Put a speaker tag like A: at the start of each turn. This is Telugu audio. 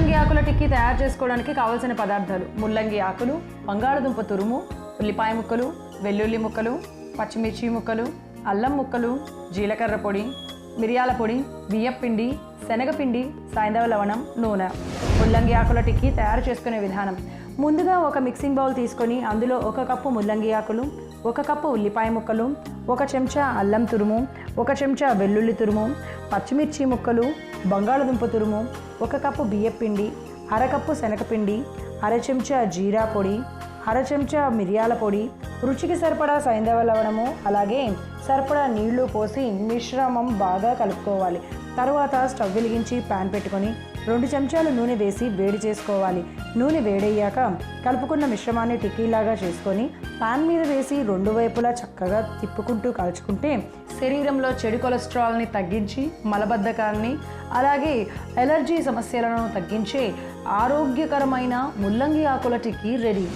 A: ముల్లంగి ఆకుల టిక్కీ తయారు చేసుకోవడానికి కావాల్సిన పదార్థాలు: ముల్లంగి ఆకులు, బంగాళదుంప తురుము, ఉల్లిపాయ ముక్కలు, వెల్లుల్లి ముక్కలు, పచ్చిమిర్చి ముక్కలు, అల్లం ముక్కలు, జీలకర్ర పొడి, మిరియాల పొడి, బియ్యపిండి, శనగపిండి, సాయంత్రం లవణం, నూనె. ముల్లంగి ఆకుల టిక్కీ తయారు చేసుకునే విధానం: ముందుగా ఒక మిక్సింగ్ బౌల్ తీసుకొని అందులో 1 కప్పు ముల్లంగి ఆకులు, 1 కప్పు ఉల్లిపాయ ముక్కలు, 1 చెంచా అల్లం తురుము, 1 చెంచా వెల్లుల్లి తురుము, పచ్చిమిర్చి ముక్కలు, బంగాళదుంప తురుము, 1 కప్పు బియ్యపిండి, 1/2 కప్పు శనగపిండి, 1/2 చెంచా జీరా పొడి, 1/2 చెంచా మిరియాల పొడి, రుచికి సరిపడా సైంధవ లవణము, అలాగే సరిపడా నీళ్లు పోసి మిశ్రమం బాగా కలుపుకోవాలి. తరువాత స్టవ్ వెలిగించి ప్యాన్ పెట్టుకొని 2 చెంచాలు నూనె వేసి వేడి చేసుకోవాలి. నూనె వేడయ్యాక కలుపుకున్న మిశ్రమాన్ని టిక్కీలాగా చేసుకొని ప్యాన్ మీద వేసి 2 వైపులా చక్కగా తిప్పుకుంటూ కాల్చుకుంటే శరీరంలో చెడు కొలెస్ట్రాల్ని తగ్గించి మలబద్ధకాన్ని అలాగే ఎలర్జీ సమస్యలను తగ్గించే ఆరోగ్యకరమైన ముల్లంగి ఆకుల టిక్కీ రెడీ.